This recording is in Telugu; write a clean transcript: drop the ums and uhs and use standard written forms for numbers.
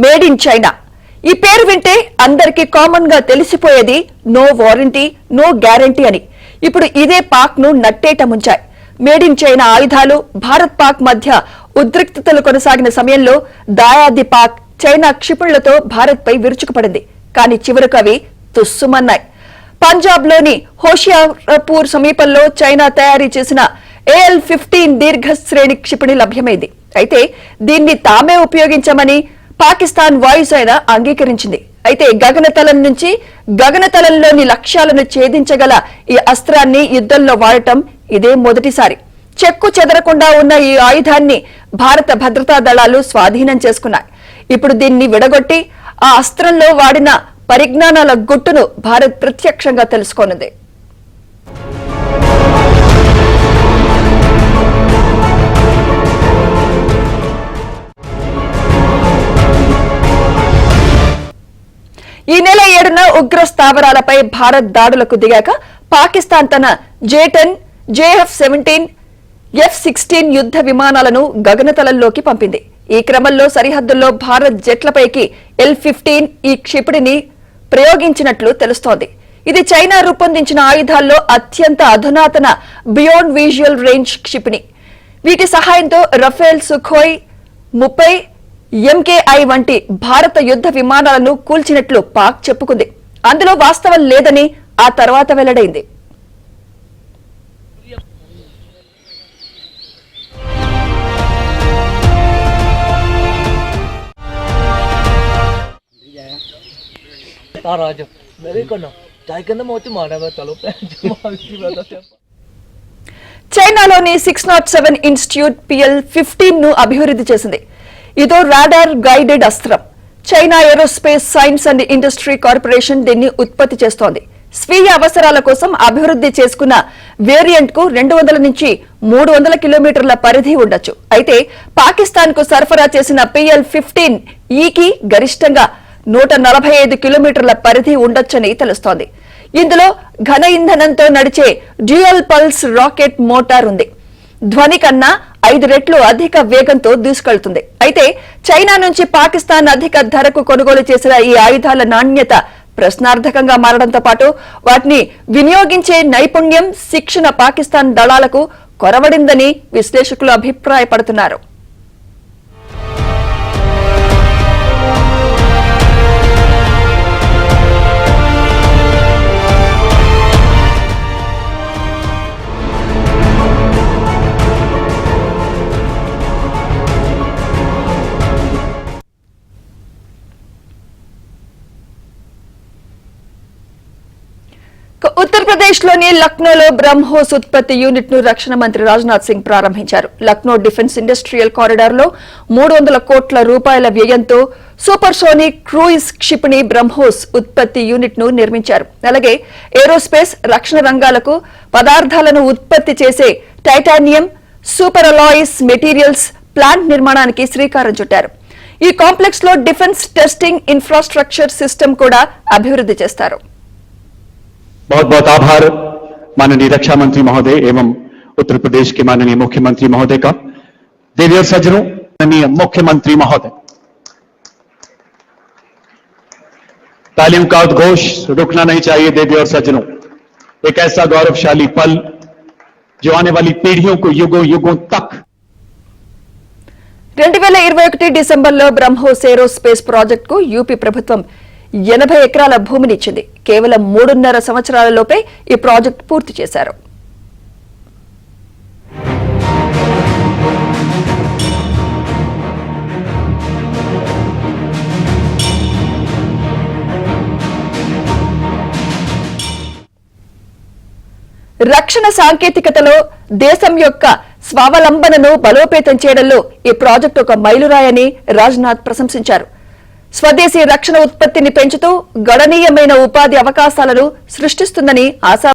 Made in China. ఈ పేరు వింటే అందరికీ కామన్ గా తెలిసిపోయేది నో వారంటీ నో గ్యారంటీ అని. ఇప్పుడు ఇదే పాక్ ను నట్టేట ముంచాయి. మేడ్ ఇన్ చైనా ఆయుధాలు భారత్ పాక్ మధ్య ఉద్రిక్తతలు కొనసాగిన సమయంలో దాయాది పాక్ చైనా క్షిపణులతో భారత్ పై విరుచుకుపడింది. కానీ చివరకు అవి తుస్సుమన్నాయి. పంజాబ్ లోని హోషియార్పూర్ సమీపంలో చైనా తయారీ చేసిన AL-15 దీర్ఘ శ్రేణి క్షిపణి లభ్యమైంది. అయితే దీన్ని తామే ఉపయోగించామని పాకిస్తాన్ వాయుసేన అంగీకరించింది. అయితే గగనతలం నుంచి గగనతలంలోని లక్ష్యాలను ఛేదించగల ఈ అస్త్రాన్ని యుద్ధంలో వాడటం ఇదే మొదటిసారి. చెక్కు చెదరకుండా ఉన్న ఈ ఆయుధాన్ని భారత భద్రతా దళాలు స్వాధీనం చేసుకున్నాయి. ఇప్పుడు దీన్ని విడగొట్టి ఆ అస్త్రంలో వాడిన పరిజ్ఞానాల గుట్టును భారత్ ప్రత్యక్షంగా తెలుసుకోనుంది. ఈ నెల 7న ఉగ్ర స్థావరాలపై భారత్ దాడులకు దిగాక పాకిస్తాన్ తన J-10, JF-17, F-16 యుద్ధ విమానాలను గగనతలంలోకి పంపింది. ఈ క్రమంలో సరిహద్దుల్లో భారత్ జెట్లపైకి L-15 ఈ క్షిపణిని ప్రయోగించినట్లు తెలుస్తోంది. ఇది చైనా రూపొందించిన ఆయుధాల్లో అత్యంత అధునాతన బియాండ్ విజువల్ రేంజ్ క్షిపణి. వీటి సహాయంతో రఫేల్, సుఖోయ్ 30, MKI వంటి భారత యుద్ధ విమానాలను కూల్చినట్లు పాక్ చెప్పుకుంది. అందులో వాస్తవం లేదని ఆ తర్వాత వెల్లడైంది. చైనాలోని 607 ఇన్స్టిట్యూట్ PL-15 ను అభివృద్ధి చేసింది. ఇదో రాడార్ గైడెడ్ అస్త్రం. China aerospace science and industry corporation దీన్ని ఉత్పత్తి చేస్తోంది. స్వీయ అవసరాల కోసం అభివృద్ధి చేసుకున్న వేరియంట్ కు 200 నుంచి 300 కిలోమీటర్ల పరిధి ఉండొచ్చు. అయితే పాకిస్తాన్ కు సరఫరా చేసిన PL-15 ఈకి గరిష్టంగా 145 కిలోమీటర్ల పరిధి ఉండొచ్చని తెలుస్తోంది. ఇందులో ఘన ఇంధనంతో నడిచే డ్యూయల్ పల్స్ రాకెట్ మోటార్ ఉంది. ధ్వని కన్నా 5 రెట్లు అధిక వేగంతో దూసుకెళ్తుంది. అయితే చైనా నుంచి పాకిస్తాన్ అధిక ధరకు కొనుగోలు చేసిన ఈ ఆయుధాల నాణ్యత ప్రశ్నార్థకంగా మారడంతో పాటు వాటిని వినియోగించే నైపుణ్యం, శిక్షణ పాకిస్తాన్ దళాలకు కొరవడిందని విశ్లేషకులు అభిప్రాయపడుతున్నారు. ఉత్తరప్రదేశ్ లోని లక్నోలో బ్రహ్మోస్ ఉత్పత్తి యూనిట్ ను రక్షణ మంత్రి రాజ్నాథ్ సింగ్ ప్రారంభించారు. లక్నో డిఫెన్స్ ఇండస్ట్రియల్ కారిడార్ లో 300 కోట్ల రూపాయల వ్యయంతో సూపర్సోనిక్ క్రూయిజ్ క్షిపణి బ్రహ్మోస్ ఉత్పత్తి యూనిట్ ను నిర్మించారు. అలాగే ఏరోస్పేస్, రక్షణ రంగాలకు పదార్థాలను ఉత్పత్తి చేసే titanium, super alloys materials plant నిర్మాణానికి శ్రీకారం చుట్టారు. ఈ కాంప్లెక్స్ లో డిఫెన్స్ టెస్టింగ్ ఇన్ఫ్రాస్ట్రక్చర్ సిస్టమ్ కూడా అభివృద్ధి చేస్తారు. बहुत बहुत आभार माननीय रक्षा मंत्री महोदय एवं उत्तर प्रदेश के माननीय मुख्यमंत्री महोदय का। देवी और सज्जनों, माननीय मुख्यमंत्री महोदय, तालियों का उद्घोष रुकना नहीं चाहिए। देवी और सज्जनों, एक ऐसा गौरवशाली पल जो आने वाली पीढ़ियों को युगों युगों तक 2021 డిసెంబర్లో బ్రహ్మోస్ ఏరోస్పేస్ ప్రాజెక్ట్ కు యూపీ ప్రభుత్వం 80 ఎకరాల భూమినిచ్చింది. కేవలం 3.5 సంవత్సరాలలోపే ఈ ప్రాజెక్టు పూర్తి చేశారు. రక్షణ సాంకేతికతలో దేశం యొక్క స్వావలంబనను బలోపేతం చేయడంలో ఈ ప్రాజెక్టు ఒక మైలురాయని రాజ్నాథ్ ప్రశంసించారు. స్వదేశీ రక్షణ ఉత్పత్తిని పెంచుతూ గణనీయమైన ఉపాధి అవకాశాలను సృష్టిస్తుందని ఆశా